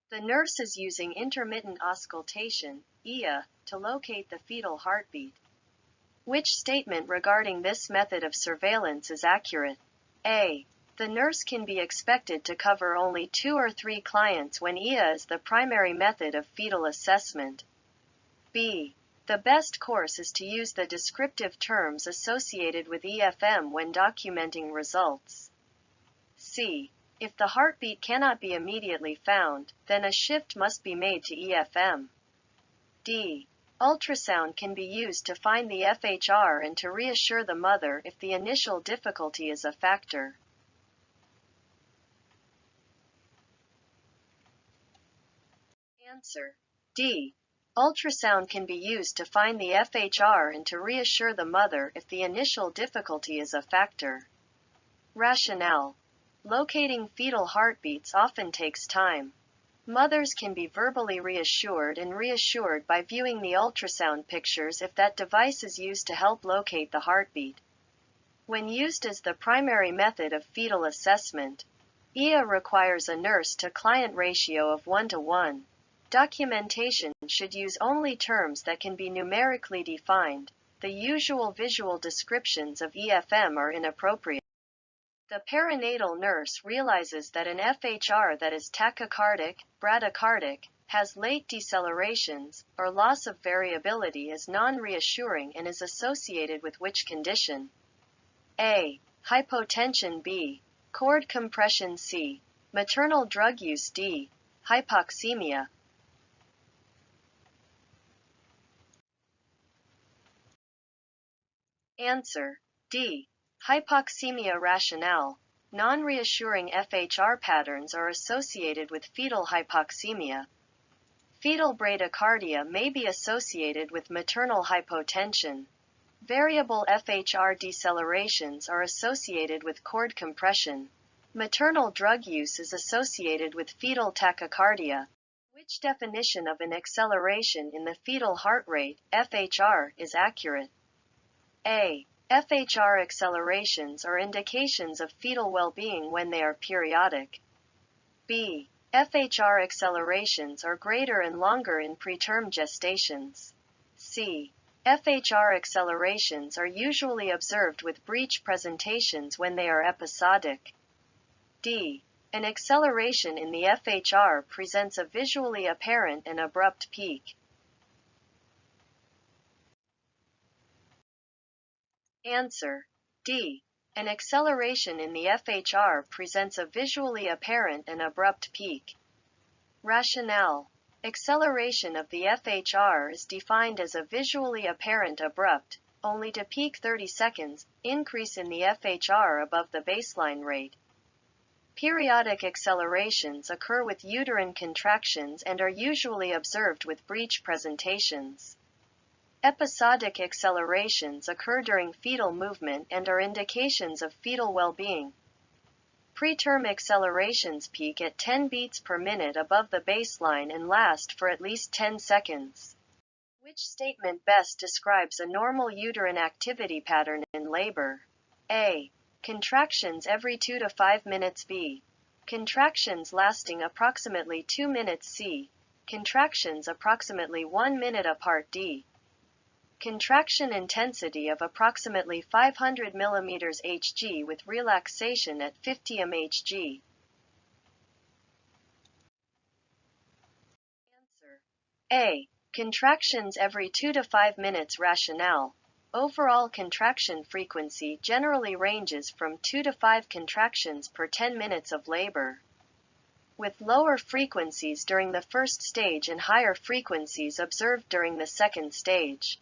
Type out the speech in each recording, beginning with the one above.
The nurse is using intermittent auscultation, IA, to locate the fetal heartbeat. Which statement regarding this method of surveillance is accurate? A. The nurse can be expected to cover only 2 or 3 clients when IA is the primary method of fetal assessment. B. The best course is to use the descriptive terms associated with EFM when documenting results. C. If the heartbeat cannot be immediately found, then a shift must be made to EFM. D. Ultrasound can be used to find the FHR and to reassure the mother if the initial difficulty is a factor. Answer. D. Ultrasound can be used to find the FHR and to reassure the mother if the initial difficulty is a factor. Rationale. Locating fetal heartbeats often takes time. Mothers can be verbally reassured and reassured by viewing the ultrasound pictures if that device is used to help locate the heartbeat. When used as the primary method of fetal assessment, IA requires a nurse-to-client ratio of 1:1. Documentation should use only terms that can be numerically defined. The usual visual descriptions of EFM are inappropriate. The perinatal nurse realizes that an FHR that is tachycardic, bradycardic, has late decelerations, or loss of variability is non-reassuring and is associated with which condition? A. Hypotension. B. Cord compression. C. Maternal drug use. D. Hypoxemia. Answer. D. Hypoxemia. Rationale. Non-reassuring FHR patterns are associated with fetal hypoxemia. Fetal bradycardia may be associated with maternal hypotension. Variable FHR decelerations are associated with cord compression. Maternal drug use is associated with fetal tachycardia. Which definition of an acceleration in the fetal heart rate, FHR, is accurate? A. FHR accelerations are indications of fetal well-being when they are periodic. B. FHR accelerations are greater and longer in preterm gestations. C. FHR accelerations are usually observed with breech presentations when they are episodic. D. An acceleration in the FHR presents a visually apparent and abrupt peak. Answer. D. An acceleration in the FHR presents a visually apparent and abrupt peak. Rationale. Acceleration of the FHR is defined as a visually apparent abrupt, only to peak 30 seconds, increase in the FHR above the baseline rate. Periodic accelerations occur with uterine contractions and are usually observed with breech presentations. Episodic accelerations occur during fetal movement and are indications of fetal well-being. Preterm accelerations peak at 10 beats per minute above the baseline and last for at least 10 seconds. Which statement best describes a normal uterine activity pattern in labor? A. Contractions every 2 to 5 minutes. B. Contractions lasting approximately 2 minutes. C. Contractions approximately 1 minute apart. D. Contraction intensity of approximately 500 mm Hg with relaxation at 50 mHg. Answer. A. Contractions every 2 to 5 minutes. Rationale. Overall contraction frequency generally ranges from 2 to 5 contractions per 10 minutes of labor, with lower frequencies during the first stage and higher frequencies observed during the second stage.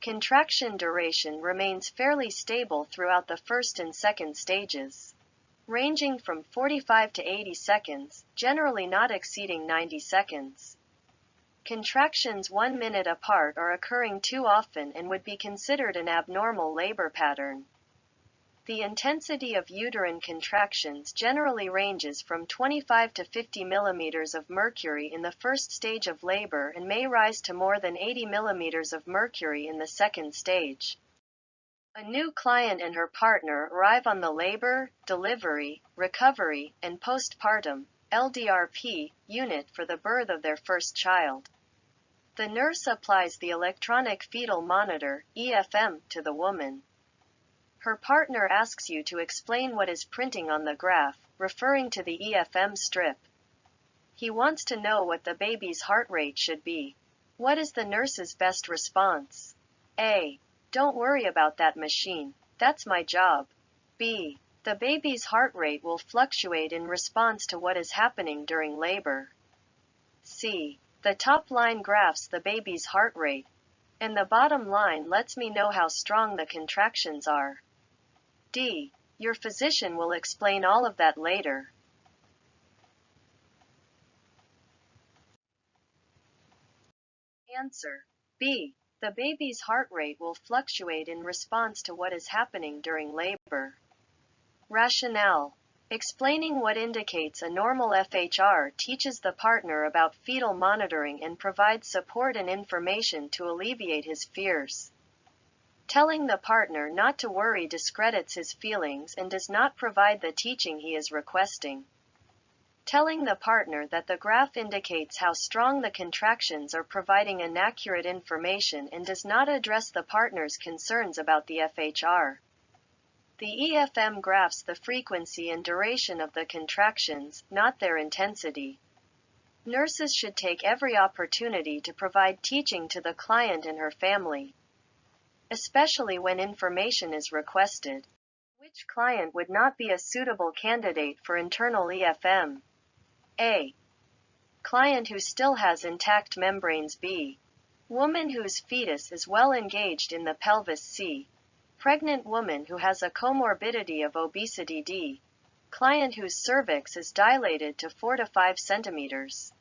Contraction duration remains fairly stable throughout the first and second stages, ranging from 45 to 80 seconds, generally not exceeding 90 seconds. Contractions 1 minute apart are occurring too often and would be considered an abnormal labor pattern. The intensity of uterine contractions generally ranges from 25 to 50 millimeters of mercury in the first stage of labor and may rise to more than 80 millimeters of mercury in the second stage. A new client and her partner arrive on the labor, delivery, recovery, and postpartum, LDRP, unit for the birth of their first child. The nurse applies the electronic fetal monitor, EFM, to the woman. Her partner asks you to explain what is printing on the graph, referring to the EFM strip. He wants to know what the baby's heart rate should be. What is the nurse's best response? A. Don't worry about that machine. That's my job. B. The baby's heart rate will fluctuate in response to what is happening during labor. C. The top line graphs the baby's heart rate, and the bottom line lets me know how strong the contractions are. D. Your physician will explain all of that later. Answer. B. The baby's heart rate will fluctuate in response to what is happening during labor. Rationale. Explaining what indicates a normal FHR teaches the partner about fetal monitoring and provides support and information to alleviate his fears. Telling the partner not to worry discredits his feelings and does not provide the teaching he is requesting. Telling the partner that the graph indicates how strong the contractions are providing inaccurate information and does not address the partner's concerns about the FHR. The EFM graphs the frequency and duration of the contractions, not their intensity. Nurses should take every opportunity to provide teaching to the client and her family, especially when information is requested. Which client would not be a suitable candidate for internal EFM? A. Client who still has intact membranes. B. Woman whose fetus is well engaged in the pelvis. C. Pregnant woman who has a comorbidity of obesity. D. Client whose cervix is dilated to 4 to 5 centimeters.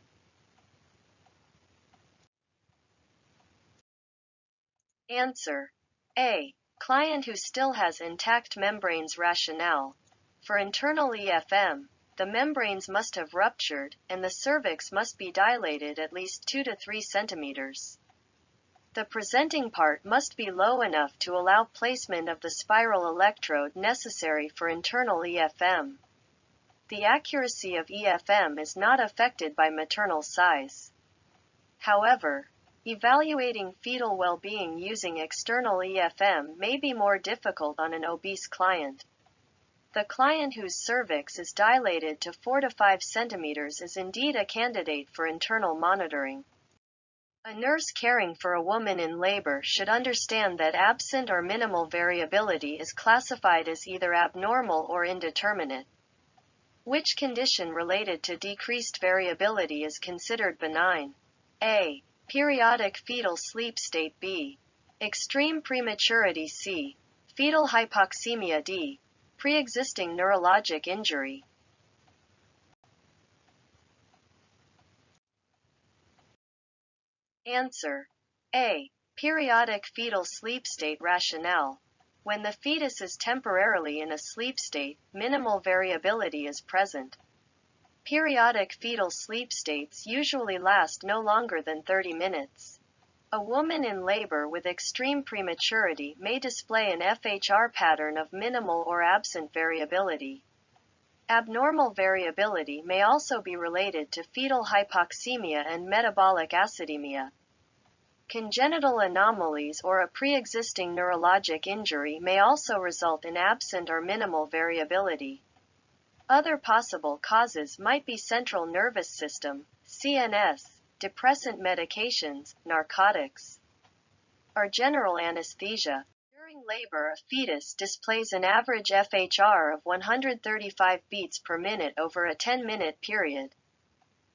Answer. A. Client who still has intact membranes. Rationale. For internal EFM, the membranes must have ruptured, and the cervix must be dilated at least 2 to 3 centimeters. The presenting part must be low enough to allow placement of the spiral electrode necessary for internal EFM. The accuracy of EFM is not affected by maternal size. However, evaluating fetal well-being using external EFM may be more difficult on an obese client. The client whose cervix is dilated to 4 to 5 centimeters is indeed a candidate for internal monitoring. A nurse caring for a woman in labor should understand that absent or minimal variability is classified as either abnormal or indeterminate. Which condition related to decreased variability is considered benign? A. Periodic fetal sleep state. B. Extreme prematurity. C. Fetal hypoxemia. D. Pre-existing neurologic injury. Answer. A. Periodic fetal sleep state. Rationale. When the fetus is temporarily in a sleep state, minimal variability is present. Periodic fetal sleep states usually last no longer than 30 minutes. A woman in labor with extreme prematurity may display an FHR pattern of minimal or absent variability. Abnormal variability may also be related to fetal hypoxemia and metabolic acidemia. Congenital anomalies or a pre-existing neurologic injury may also result in absent or minimal variability. Other possible causes might be central nervous system, CNS, depressant medications, narcotics, or general anesthesia. During labor, a fetus displays an average FHR of 135 beats per minute over a 10-minute period.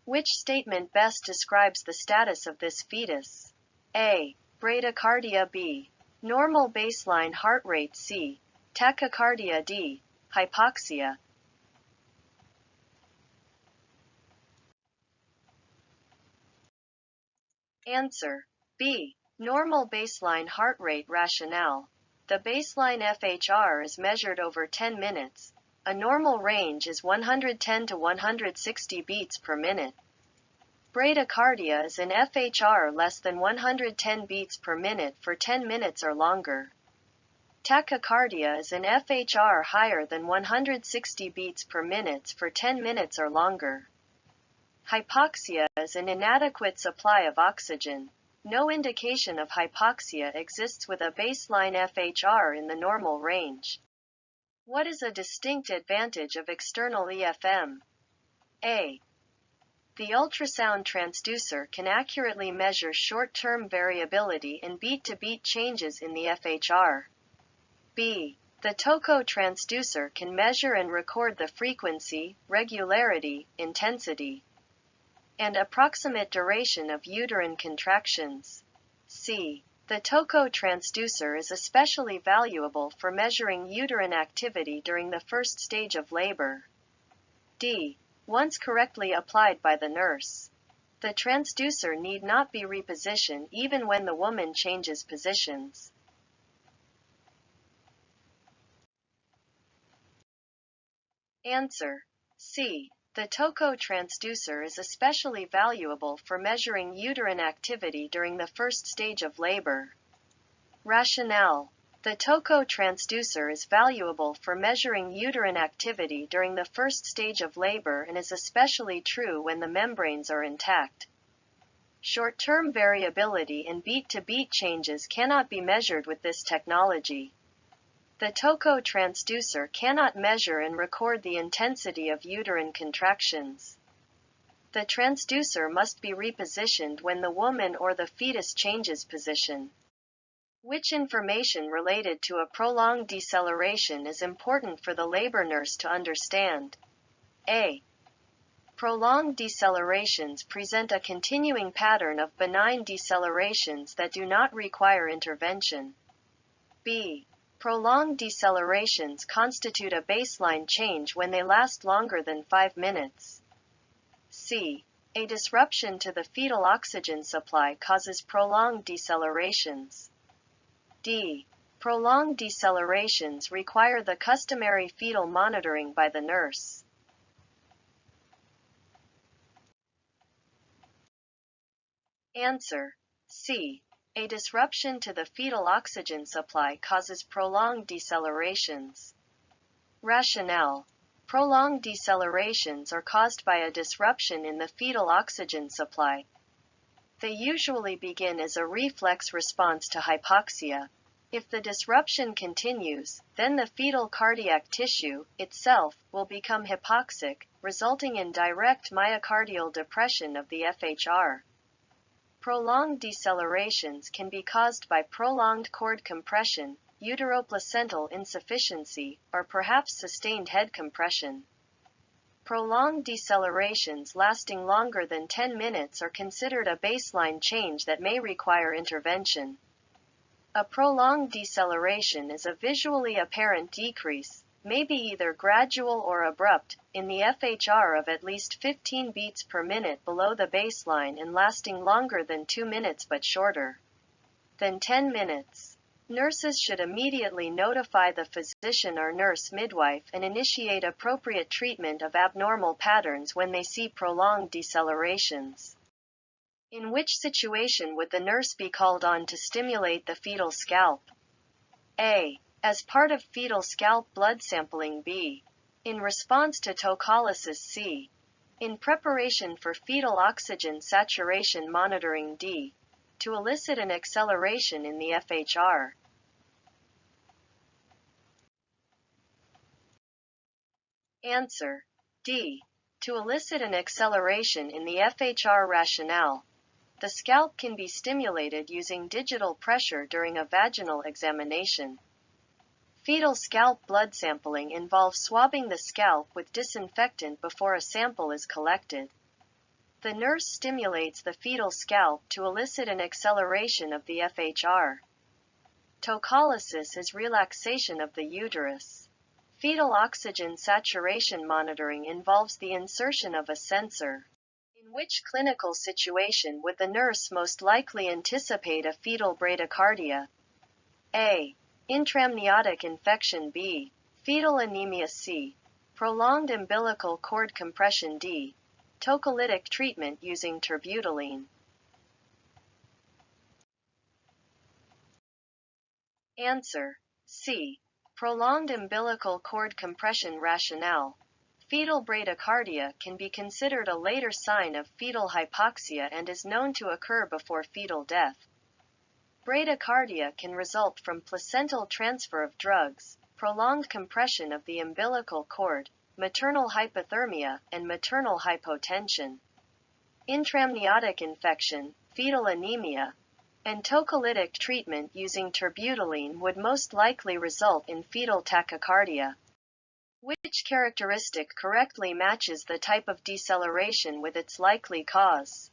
Which statement best describes the status of this fetus? A. Bradycardia. B. Normal baseline heart rate. C. Tachycardia. D. Hypoxia. Answer. B. Normal baseline heart rate. Rationale. The baseline FHR is measured over 10 minutes. A normal range is 110 to 160 beats per minute. Bradycardia is an FHR less than 110 beats per minute for 10 minutes or longer. Tachycardia is an FHR higher than 160 beats per minute for 10 minutes or longer. Hypoxia is an inadequate supply of oxygen. No indication of hypoxia exists with a baseline FHR in the normal range. What is a distinct advantage of external EFM? A. The ultrasound transducer can accurately measure short-term variability and beat-to-beat changes in the FHR. B. The TOCO transducer can measure and record the frequency, regularity, intensity, and approximate duration of uterine contractions. C. The TOCO transducer is especially valuable for measuring uterine activity during the first stage of labor. D. Once correctly applied by the nurse, the transducer need not be repositioned even when the woman changes positions. Answer: C. The TOCO transducer is especially valuable for measuring uterine activity during the first stage of labor. Rationale: the TOCO transducer is valuable for measuring uterine activity during the first stage of labor and is especially true when the membranes are intact. Short-term variability and beat-to-beat changes cannot be measured with this technology. The TOCO transducer cannot measure and record the intensity of uterine contractions. The transducer must be repositioned when the woman or the fetus changes position. Which information related to a prolonged deceleration is important for the labor nurse to understand? A. Prolonged decelerations present a continuing pattern of benign decelerations that do not require intervention. B. Prolonged decelerations constitute a baseline change when they last longer than 5 minutes. C. A disruption to the fetal oxygen supply causes prolonged decelerations. D. Prolonged decelerations require the customary fetal monitoring by the nurse. Answer: C. A disruption to the fetal oxygen supply causes prolonged decelerations. Rationale: prolonged decelerations are caused by a disruption in the fetal oxygen supply. They usually begin as a reflex response to hypoxia. If the disruption continues, then the fetal cardiac tissue, itself, will become hypoxic, resulting in direct myocardial depression of the FHR. Prolonged decelerations can be caused by prolonged cord compression, uteroplacental insufficiency, or perhaps sustained head compression. Prolonged decelerations lasting longer than 10 minutes are considered a baseline change that may require intervention. A prolonged deceleration is a visually apparent decrease, maybe either gradual or abrupt, in the FHR of at least 15 beats per minute below the baseline and lasting longer than 2 minutes but shorter than 10 minutes. Nurses should immediately notify the physician or nurse midwife and initiate appropriate treatment of abnormal patterns when they see prolonged decelerations. In which situation would the nurse be called on to stimulate the fetal scalp? A. As part of fetal scalp blood sampling. B. In response to tocolysis. C. In preparation for fetal oxygen saturation monitoring. D. To elicit an acceleration in the FHR. Answer: D. To elicit an acceleration in the FHR. Rationale: the scalp can be stimulated using digital pressure during a vaginal examination. Fetal scalp blood sampling involves swabbing the scalp with disinfectant before a sample is collected. The nurse stimulates the fetal scalp to elicit an acceleration of the FHR. Tocolysis is relaxation of the uterus. Fetal oxygen saturation monitoring involves the insertion of a sensor. In which clinical situation would the nurse most likely anticipate a fetal bradycardia? A. Intramniotic infection. B. Fetal anemia. C. Prolonged umbilical cord compression. D. Tocolytic treatment using terbutaline. Answer: C. Prolonged umbilical cord compression. Rationale: Fetal bradycardia can be considered a later sign of fetal hypoxia and is known to occur before fetal death. Bradycardia can result from placental transfer of drugs, prolonged compression of the umbilical cord, maternal hypothermia, and maternal hypotension. Intramniotic infection, fetal anemia, and tocolytic treatment using terbutaline would most likely result in fetal tachycardia. Which characteristic correctly matches the type of deceleration with its likely cause?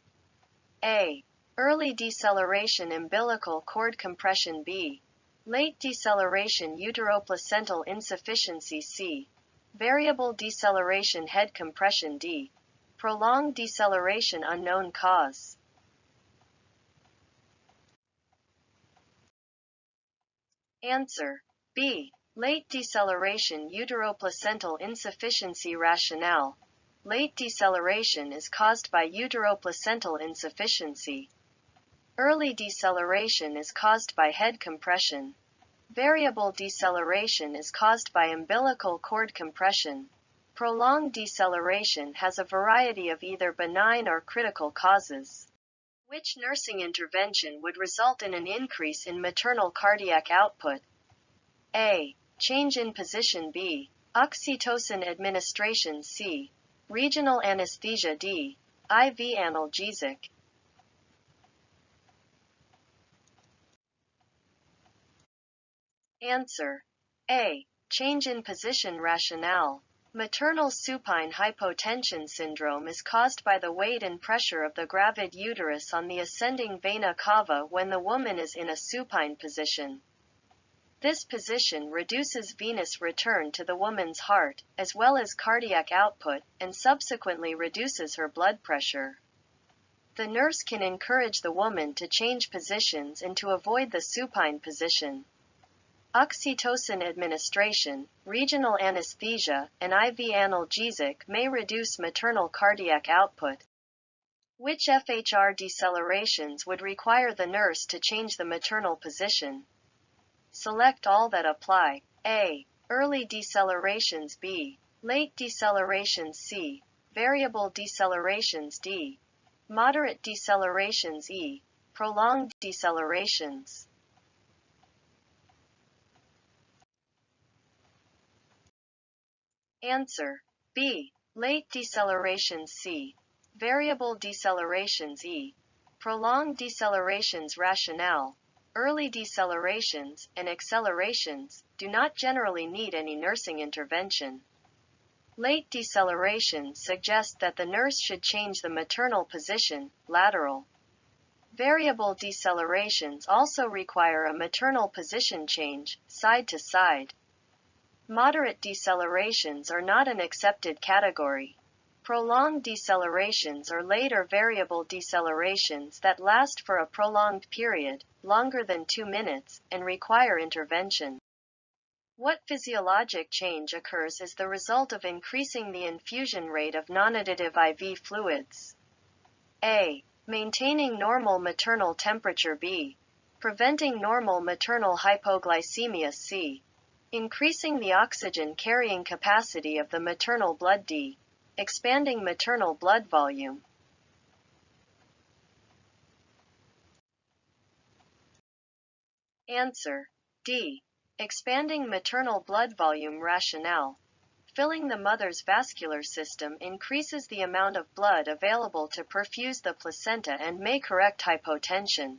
A. Early deceleration umbilical cord compression. B. Late deceleration uteroplacental insufficiency. C. Variable deceleration head compression. D. Prolonged deceleration unknown cause. Answer. B. Late deceleration uteroplacental insufficiency. Rationale. Late deceleration is caused by uteroplacental insufficiency. Early deceleration is caused by head compression. Variable deceleration is caused by umbilical cord compression. Prolonged deceleration has a variety of either benign or critical causes. Which nursing intervention would result in an increase in maternal cardiac output? A. Change in position. B. Oxytocin administration. C. Regional anesthesia. D. IV analgesic. Answer. A. Change in position. Rationale. Maternal supine hypotension syndrome is caused by the weight and pressure of the gravid uterus on the ascending vena cava when the woman is in a supine position. This position reduces venous return to the woman's heart, as well as cardiac output, and subsequently reduces her blood pressure. The nurse can encourage the woman to change positions and to avoid the supine position. Oxytocin administration, regional anesthesia, and IV analgesic may reduce maternal cardiac output. Which FHR decelerations would require the nurse to change the maternal position? Select all that apply. A. Early decelerations. B. Late decelerations. C. Variable decelerations. D. Moderate decelerations. E. Prolonged decelerations. Answer. B. Late decelerations. C. Variable decelerations. E. Prolonged decelerations. Rationale. Early decelerations and accelerations do not generally need any nursing intervention. Late decelerations suggest that the nurse should change the maternal position, lateral. Variable decelerations also require a maternal position change, side to side. Moderate decelerations are not an accepted category. Prolonged decelerations are late or variable decelerations that last for a prolonged period, longer than 2 minutes, and require intervention. What physiologic change occurs as the result of increasing the infusion rate of non-additive IV fluids? A. Maintaining normal maternal temperature. B. Preventing normal maternal hypoglycemia. C. Increasing the oxygen carrying capacity of the maternal blood. D. Expanding maternal blood volume. Answer. D. Expanding maternal blood volume. Rationale. Filling the mother's vascular system increases the amount of blood available to perfuse the placenta and may correct hypotension.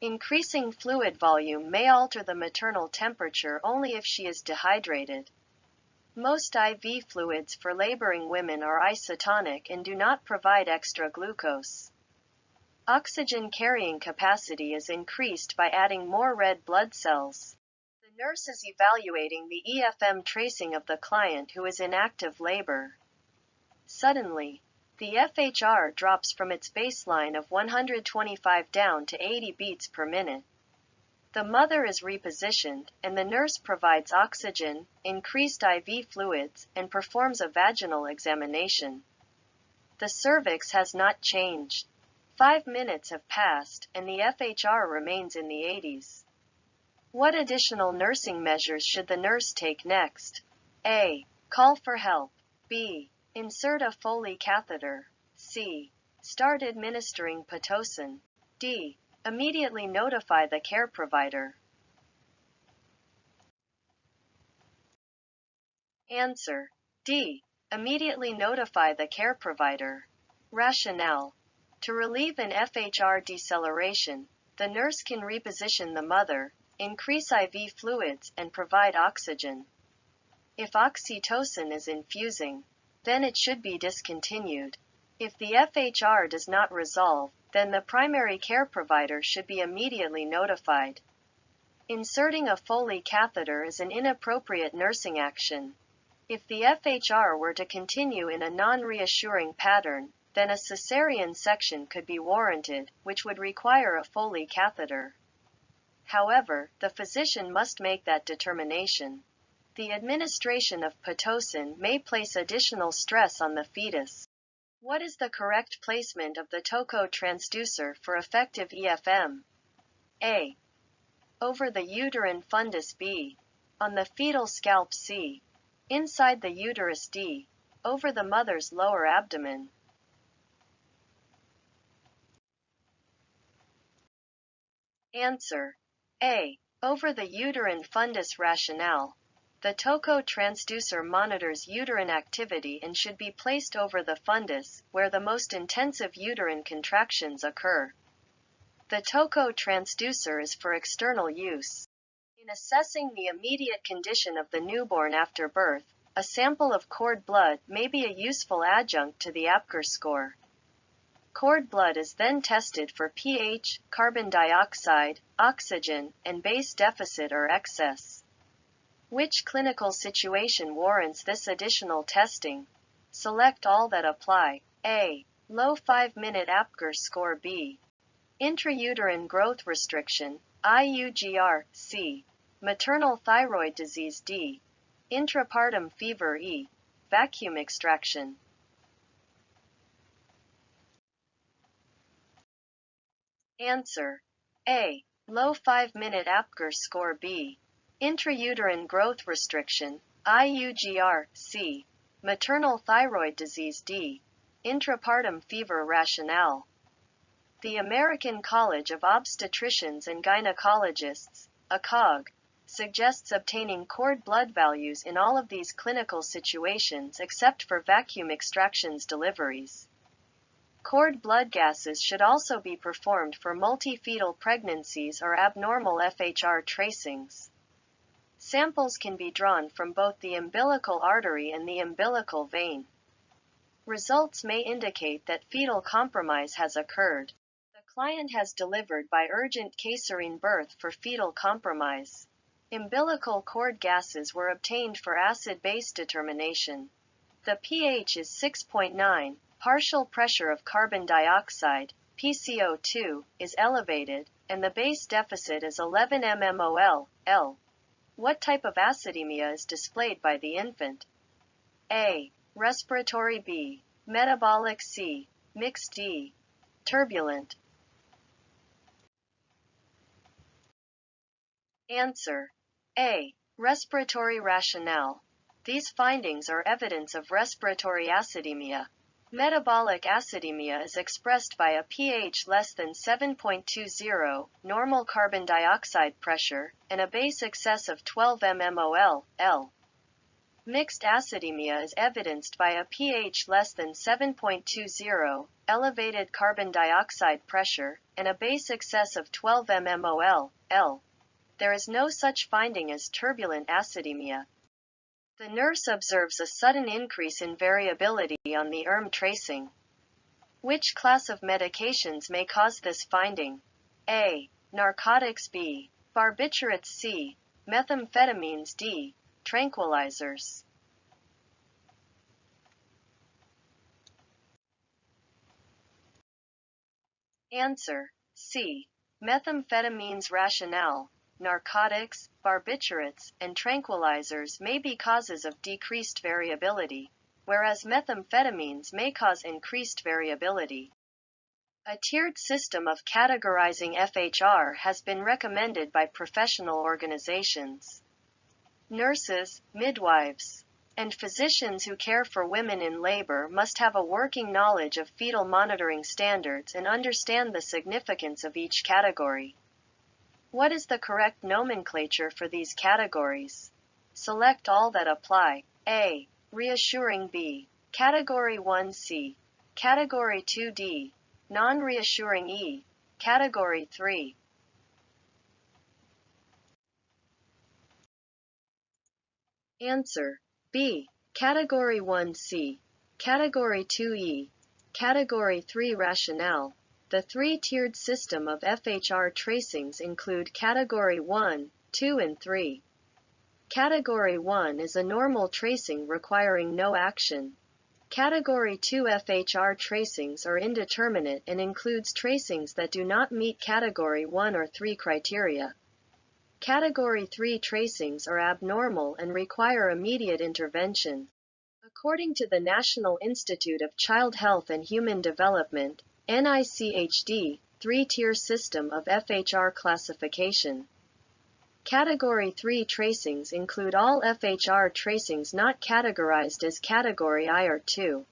Increasing fluid volume may alter the maternal temperature only if she is dehydrated. Most IV fluids for laboring women are isotonic and do not provide extra glucose. Oxygen carrying capacity is increased by adding more red blood cells. The nurse is evaluating the EFM tracing of the client who is in active labor. Suddenly, the FHR drops from its baseline of 125 down to 80 beats per minute. The mother is repositioned, and the nurse provides oxygen, increased IV fluids, and performs a vaginal examination. The cervix has not changed. 5 minutes have passed, and the FHR remains in the 80s. What additional nursing measures should the nurse take next? A. Call for help. B. Insert a Foley catheter. C. Start administering Pitocin. D. Immediately notify the care provider. Answer: D. Immediately notify the care provider. Rationale: to relieve an FHR deceleration, the nurse can reposition the mother, increase IV fluids, and provide oxygen. If oxytocin is infusing, then it should be discontinued. If the FHR does not resolve, then the primary care provider should be immediately notified. Inserting a Foley catheter is an inappropriate nursing action. If the FHR were to continue in a non-reassuring pattern, then a cesarean section could be warranted, which would require a Foley catheter. However, the physician must make that determination. The administration of Pitocin may place additional stress on the fetus. What is the correct placement of the TOCO transducer for effective EFM? A. Over the uterine fundus. B. On the fetal scalp. C. Inside the uterus. D. Over the mother's lower abdomen. Answer: A. Over the uterine fundus. Rationale: the TOCO transducer monitors uterine activity and should be placed over the fundus, where the most intensive uterine contractions occur. The TOCO transducer is for external use. In assessing the immediate condition of the newborn after birth, a sample of cord blood may be a useful adjunct to the APGAR score. Cord blood is then tested for pH, carbon dioxide, oxygen, and base deficit or excess. Which clinical situation warrants this additional testing? Select all that apply. A. Low 5-minute APGAR score. B. Intrauterine growth restriction, IUGR. C. Maternal thyroid disease. D. Intrapartum fever. E. Vacuum extraction. Answer: A. Low 5-minute APGAR score. B. Intrauterine growth restriction, IUGR. C. Maternal thyroid disease. D. Intrapartum fever. Rationale: the American College of Obstetricians and Gynecologists, ACOG, suggests obtaining cord blood values in all of these clinical situations except for vacuum extractions deliveries. Cord blood gases should also be performed for multifetal pregnancies or abnormal FHR tracings. Samples can be drawn from both the umbilical artery and the umbilical vein. Results may indicate that fetal compromise has occurred. The client has delivered by urgent caesarean birth for fetal compromise. Umbilical cord gases were obtained for acid-base determination. The pH is 6.9, partial pressure of carbon dioxide, PCO2, is elevated, and the base deficit is 11 mmol, L. What type of acidemia is displayed by the infant? A. Respiratory. B. Metabolic. C. Mixed. D. Turbulent. Answer: A. Respiratory. Rationale: these findings are evidence of respiratory acidemia. Metabolic acidemia is expressed by a pH less than 7.20, normal carbon dioxide pressure, and a base excess of 12 mmol, L. Mixed acidemia is evidenced by a pH less than 7.20, elevated carbon dioxide pressure, and a base excess of 12 mmol, L. There is no such finding as turbulent acidemia. The nurse observes a sudden increase in variability on the tracing. Which class of medications may cause this finding? A. Narcotics. B. Barbiturates. C. Methamphetamines. D. Tranquilizers. Answer: C. Methamphetamines. Rationale: narcotics, barbiturates, and tranquilizers may be causes of decreased variability, whereas methamphetamines may cause increased variability. A tiered system of categorizing FHR has been recommended by professional organizations. Nurses, midwives, and physicians who care for women in labor must have a working knowledge of fetal monitoring standards and understand the significance of each category. What is the correct nomenclature for these categories? Select all that apply. A. Reassuring. B. Category 1C. Category 2D. Non-reassuring. E. Category 3. Answer. B. Category 1C. Category 2E. Category 3. Rationale. The three-tiered system of FHR tracings include Category 1, 2 and 3. Category 1 is a normal tracing requiring no action. Category 2 FHR tracings are indeterminate and includes tracings that do not meet Category 1 or 3 criteria. Category 3 tracings are abnormal and require immediate intervention. According to the National Institute of Child Health and Human Development, NICHD, three-tier system of FHR classification. Category 3 tracings include all FHR tracings not categorized as Category I or II.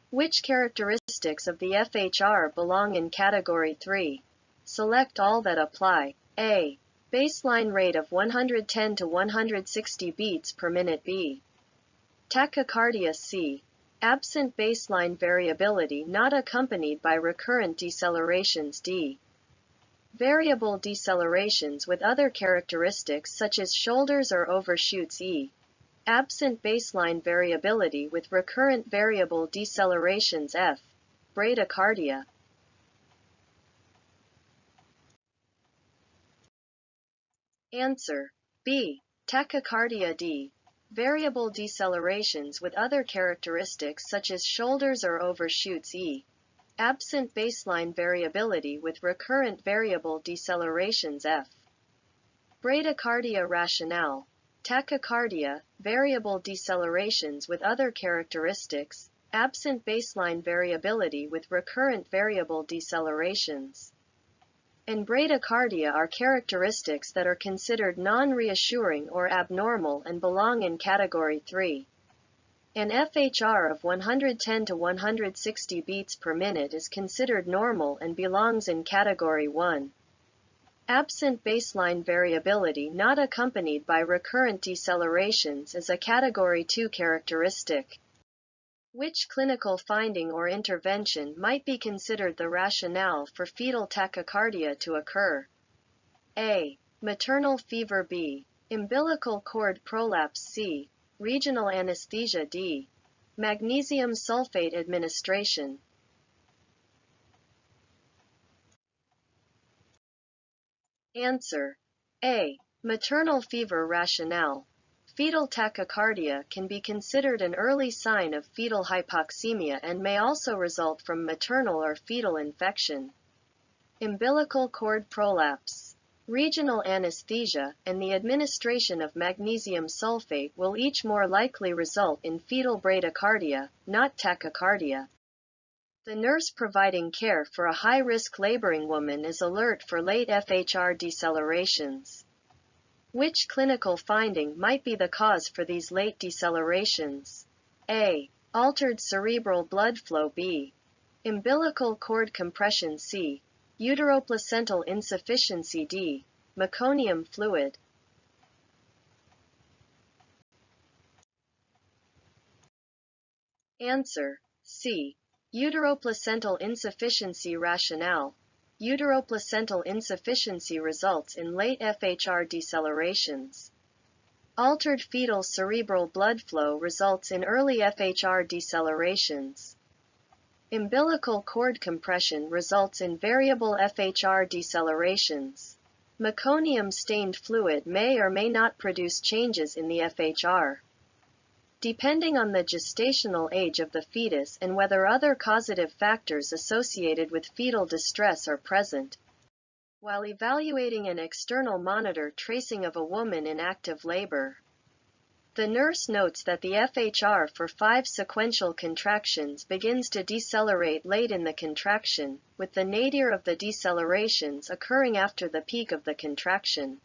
Which characteristics of the FHR belong in Category 3? Select all that apply. A. Baseline rate of 110 to 160 beats per minute. B. Tachycardia. C. Absent baseline variability not accompanied by recurrent decelerations. D. Variable decelerations with other characteristics such as shoulders or overshoots. E. Absent baseline variability with recurrent variable decelerations. F. Bradycardia. Answer. B. Tachycardia. D. Variable decelerations with other characteristics such as shoulders or overshoots. E. Absent baseline variability with recurrent variable decelerations. F. Bradycardia. Rationale. Tachycardia, variable decelerations with other characteristics, absent baseline variability with recurrent variable decelerations. And bradycardia are characteristics that are considered non-reassuring or abnormal and belong in Category 3. An FHR of 110 to 160 beats per minute is considered normal and belongs in Category 1. Absent baseline variability not accompanied by recurrent decelerations is a Category 2 characteristic. Which clinical finding or intervention might be considered the rationale for fetal tachycardia to occur? A. Maternal fever. B. Umbilical cord prolapse. C. Regional anesthesia. D. Magnesium sulfate administration. Answer. A. Maternal fever. Rationale. Fetal tachycardia can be considered an early sign of fetal hypoxemia and may also result from maternal or fetal infection. Umbilical cord prolapse, regional anesthesia, and the administration of magnesium sulfate will each more likely result in fetal bradycardia, not tachycardia. The nurse providing care for a high-risk laboring woman is alert for late FHR decelerations. Which clinical finding might be the cause for these late decelerations? A. Altered cerebral blood flow. B. Umbilical cord compression. C. Uteroplacental insufficiency. D. Meconium fluid. Answer. C. Uteroplacental insufficiency. Rationale. Uteroplacental insufficiency results in late FHR decelerations. Altered fetal cerebral blood flow results in early FHR decelerations. Umbilical cord compression results in variable FHR decelerations. Meconium-stained fluid may or may not produce changes in the FHR. Depending on the gestational age of the fetus and whether other causative factors associated with fetal distress are present. While evaluating an external monitor tracing of a woman in active labor, the nurse notes that the FHR for 5 sequential contractions begins to decelerate late in the contraction, with the nadir of the decelerations occurring after the peak of the contraction.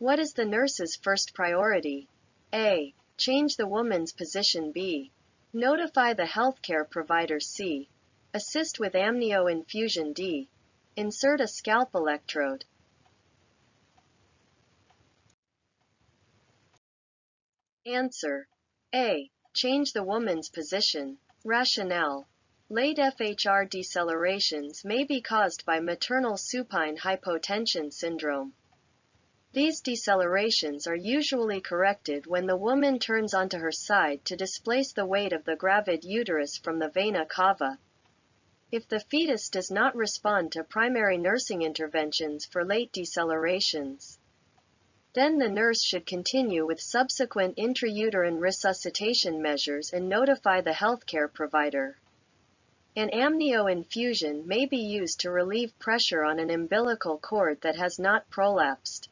What is the nurse's first priority? A. Change the woman's position. B. Notify the healthcare provider. C. Assist with amnio infusion. D. Insert a scalp electrode. Answer. A. Change the woman's position. Rationale. Late FHR decelerations may be caused by maternal supine hypotension syndrome. These decelerations are usually corrected when the woman turns onto her side to displace the weight of the gravid uterus from the vena cava. If the fetus does not respond to primary nursing interventions for late decelerations, then the nurse should continue with subsequent intrauterine resuscitation measures and notify the healthcare provider. An amnio infusion may be used to relieve pressure on an umbilical cord that has not prolapsed.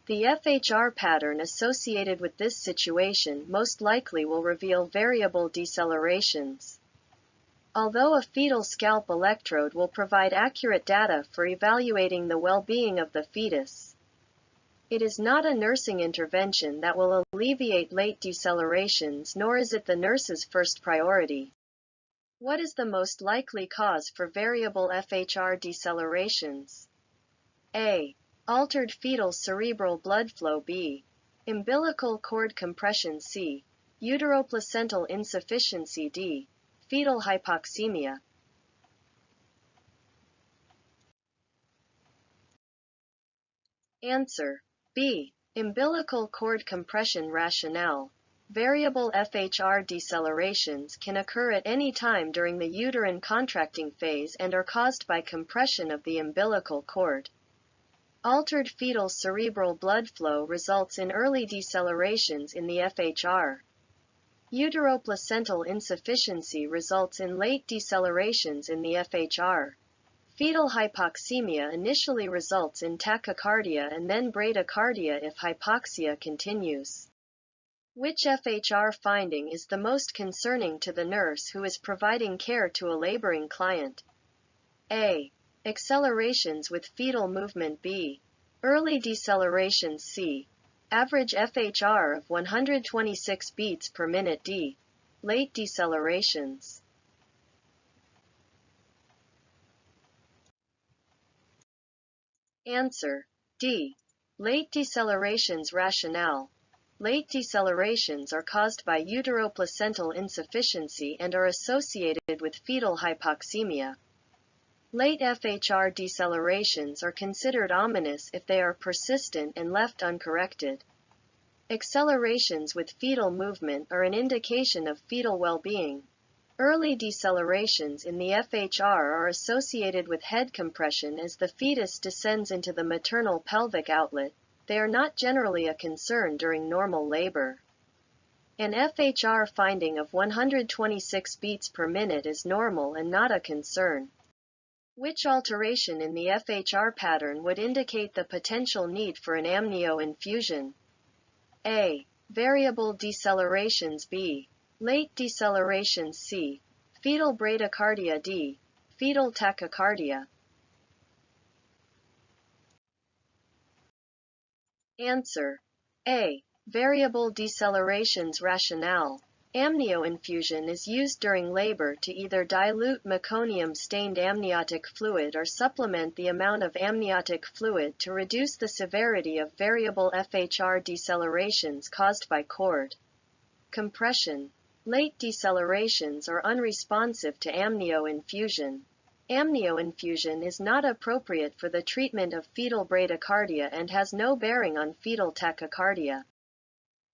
The FHR pattern associated with this situation most likely will reveal variable decelerations. Although a fetal scalp electrode will provide accurate data for evaluating the well-being of the fetus, it is not a nursing intervention that will alleviate late decelerations, nor is it the nurse's first priority. What is the most likely cause for variable FHR decelerations? A. Altered fetal cerebral blood flow. B. Umbilical cord compression. C. Uteroplacental insufficiency. D. Fetal hypoxemia. Answer. B. Umbilical cord compression. Rationale. Variable FHR decelerations can occur at any time during the uterine contracting phase and are caused by compression of the umbilical cord. Altered fetal cerebral blood flow results in early decelerations in the FHR. Uteroplacental insufficiency results in late decelerations in the FHR. Fetal hypoxemia initially results in tachycardia and then bradycardia if hypoxia continues. Which FHR finding is the most concerning to the nurse who is providing care to a laboring client? A. Accelerations with fetal movement. B. Early decelerations. C. Average FHR of 126 beats per minute. D. Late decelerations. Answer. D. Late decelerations. Rationale. Late decelerations are caused by uteroplacental insufficiency and are associated with fetal hypoxemia. Late FHR decelerations are considered ominous if they are persistent and left uncorrected. Accelerations with fetal movement are an indication of fetal well-being. Early decelerations in the FHR are associated with head compression as the fetus descends into the maternal pelvic outlet. They are not generally a concern during normal labor. An FHR finding of 126 beats per minute is normal and not a concern. Which alteration in the FHR pattern would indicate the potential need for an amnio infusion? A. Variable decelerations. B. Late decelerations. C. Fetal bradycardia. D. Fetal tachycardia. Answer. A. Variable decelerations. Rationale. Amnio infusion is used during labor to either dilute meconium-stained amniotic fluid or supplement the amount of amniotic fluid to reduce the severity of variable FHR decelerations caused by cord compression. Late decelerations are unresponsive to amnio infusion. Amnio infusion is not appropriate for the treatment of fetal bradycardia and has no bearing on fetal tachycardia.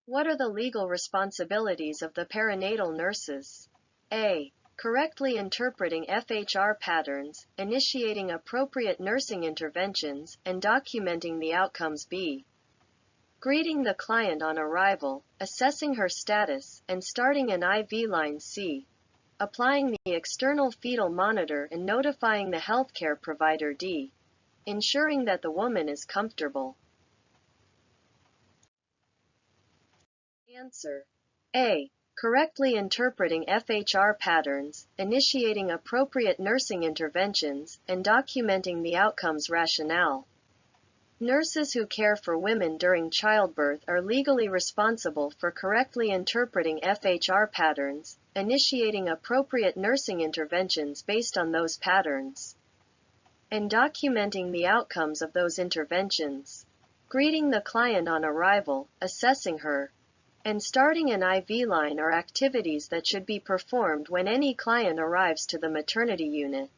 What are the legal responsibilities of the perinatal nurses? A. Correctly interpreting FHR patterns, initiating appropriate nursing interventions, and documenting the outcomes. B. Greeting the client on arrival, assessing her status, and starting an IV line. C. Applying the external fetal monitor and notifying the healthcare provider. D. Ensuring that the woman is comfortable. Answer. A. Correctly interpreting FHR patterns, initiating appropriate nursing interventions, and documenting the outcomes. Rationale. Nurses who care for women during childbirth are legally responsible for correctly interpreting FHR patterns, initiating appropriate nursing interventions based on those patterns, and documenting the outcomes of those interventions, greeting the client on arrival, assessing her, and starting an IV line are activities that should be performed when any client arrives to the maternity unit.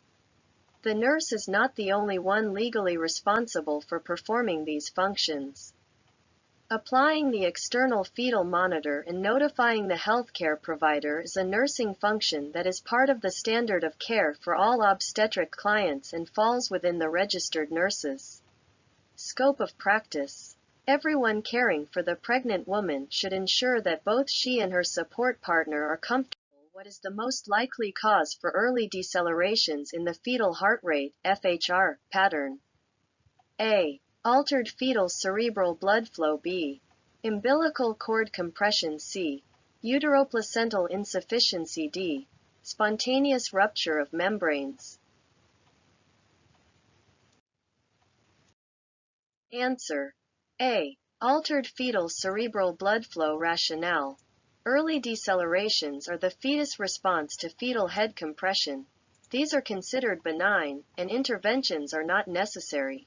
The nurse is not the only one legally responsible for performing these functions. Applying the external fetal monitor and notifying the healthcare provider is a nursing function that is part of the standard of care for all obstetric clients and falls within the registered nurses' scope of practice. Everyone caring for the pregnant woman should ensure that both she and her support partner are comfortable. What is the most likely cause for early decelerations in the fetal heart rate (FHR) pattern? A. Altered fetal cerebral blood flow. B. Umbilical cord compression. C. Uteroplacental insufficiency. D. Spontaneous rupture of membranes. Answer: A. Altered fetal cerebral blood flow. Rationale: early decelerations are the fetus response to fetal head compression. These are considered benign, and interventions are not necessary.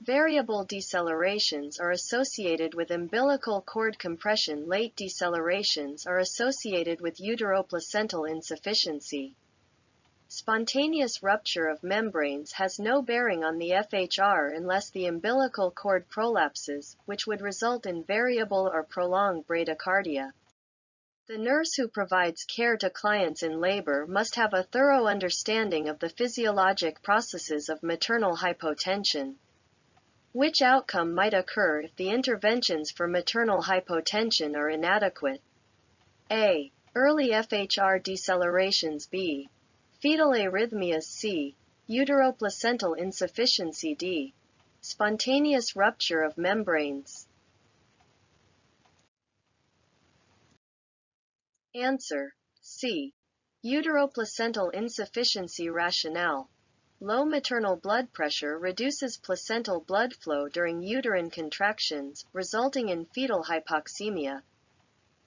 Variable decelerations are associated with umbilical cord compression. Late decelerations are associated with uteroplacental insufficiency. Spontaneous rupture of membranes has no bearing on the FHR unless the umbilical cord prolapses, which would result in variable or prolonged bradycardia. The nurse who provides care to clients in labor must have a thorough understanding of the physiologic processes of maternal hypotension. Which outcome might occur if the interventions for maternal hypotension are inadequate? A. Early FHR decelerations. B. Fetal arrhythmias. C. Uteroplacental insufficiency. D. Spontaneous rupture of membranes. Answer: C. Uteroplacental insufficiency. Rationale: low maternal blood pressure reduces placental blood flow during uterine contractions, resulting in fetal hypoxemia.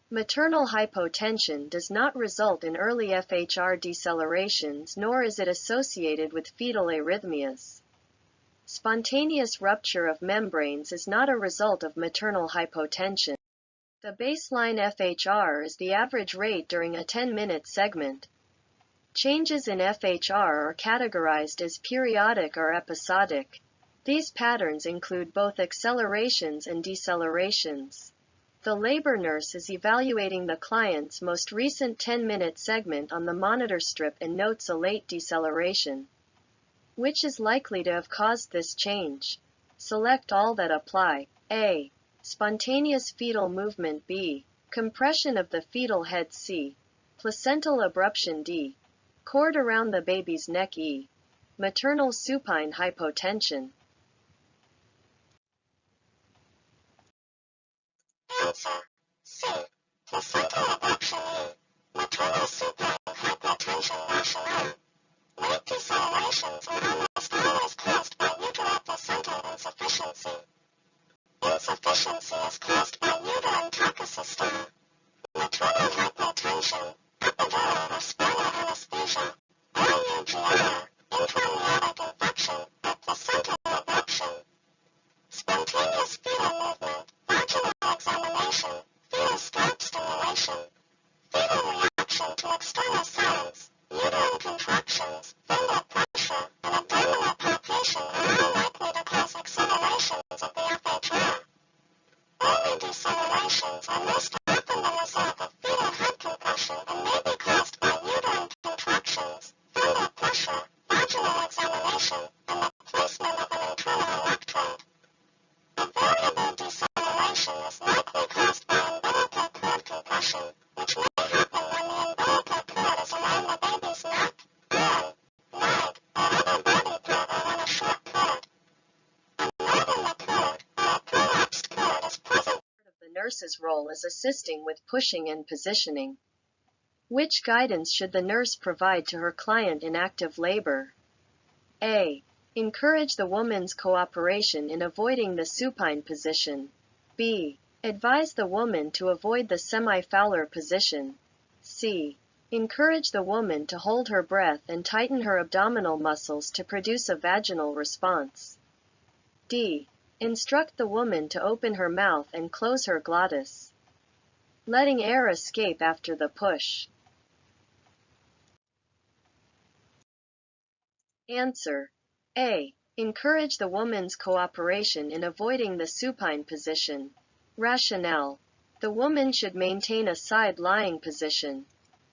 Maternal hypotension does not result in early FHR decelerations, nor is it associated with fetal arrhythmias. Spontaneous rupture of membranes is not a result of maternal hypotension. The baseline FHR is the average rate during a 10-minute segment. Changes in FHR are categorized as periodic or episodic. These patterns include both accelerations and decelerations. The labor nurse is evaluating the client's most recent 10-minute segment on the monitor strip and notes a late deceleration. Which is likely to have caused this change? Select all that apply. A. Spontaneous fetal movement. B. Compression of the fetal head. C. Placental abruption. D. Cord around the baby's neck. E. Maternal supine hypotension. Answer: C. Placental abruption. E. Maternal supine hypotension. Rationale: late decelerations are almost always caused by uteroplacental insufficiency. Insufficiency is caused by uterine toxicity. Maternal hypotension, epidural or spinal anesthesia, IUGR, intra-aortic infection, and placental abruption. Spontaneous fetal movement, vaginal examination, fetal scalp stimulation, fetal reaction to external signs, uterine contractions, fetal pressure, and abdominal palpation are all likely to cause accelerations of the FHR. Early decelerations are most often the result of fetal head compression and may be caused by uterine contractions, fetal pressure, vaginal examination, and the placement of an internal electrode. A variable deceleration is likely caused by umbilical cord compression, which may happen when the umbilical cord is around the baby's neck, leg, or other body part on a short cord. A knot in the cord, or a prolapsed cord, is present. The nurse's role is assisting with pushing and positioning. Which guidance should the nurse provide to her client in active labor? A. Encourage the woman's cooperation in avoiding the supine position. B. Advise the woman to avoid the semi-Fowler position. C. Encourage the woman to hold her breath and tighten her abdominal muscles to produce a vaginal response. D. Instruct the woman to open her mouth and close her glottis, letting air escape after the push. Answer: A. Encourage the woman's cooperation in avoiding the supine position. Rationale: the woman should maintain a side-lying position.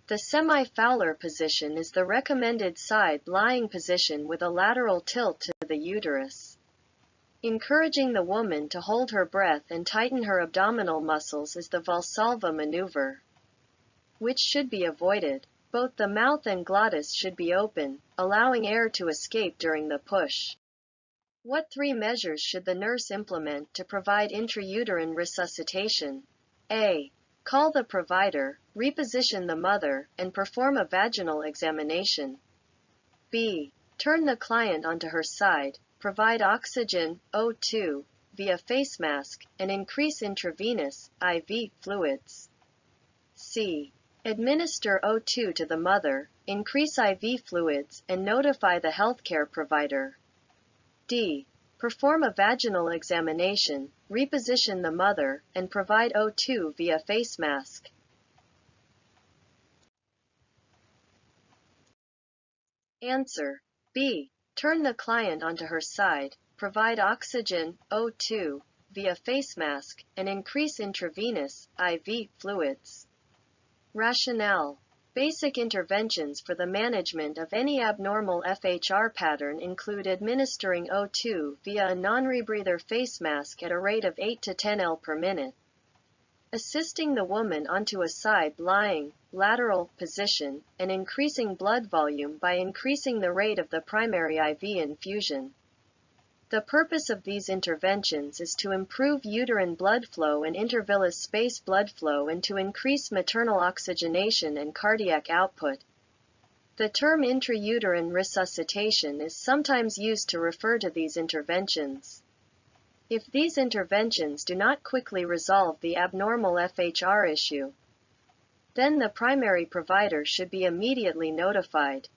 The semi-Fowler position is the recommended side-lying position with a lateral tilt to the uterus. Encouraging the woman to hold her breath and tighten her abdominal muscles is the Valsalva maneuver, which should be avoided. Both the mouth and glottis should be open, allowing air to escape during the push. What 3 measures should the nurse implement to provide intrauterine resuscitation? A. Call the provider, reposition the mother, and perform a vaginal examination. B. Turn the client onto her side, provide oxygen, O2, via face mask, and increase intravenous, IV, fluids. C. Administer O2 to the mother, increase IV fluids, and notify the healthcare provider. D. Perform a vaginal examination, reposition the mother, and provide O2 via face mask. Answer: B. Turn the client onto her side, provide oxygen, O2, via face mask, and increase intravenous, IV, fluids. Rationale: basic interventions for the management of any abnormal FHR pattern include administering O2 via a non-rebreather face mask at a rate of 8 to 10 L per minute, assisting the woman onto a side-lying, lateral position, and increasing blood volume by increasing the rate of the primary IV infusion. The purpose of these interventions is to improve uterine blood flow and intervillous space blood flow and to increase maternal oxygenation and cardiac output. The term intrauterine resuscitation is sometimes used to refer to these interventions. If these interventions do not quickly resolve the abnormal FHR issue, then the primary provider should be immediately notified.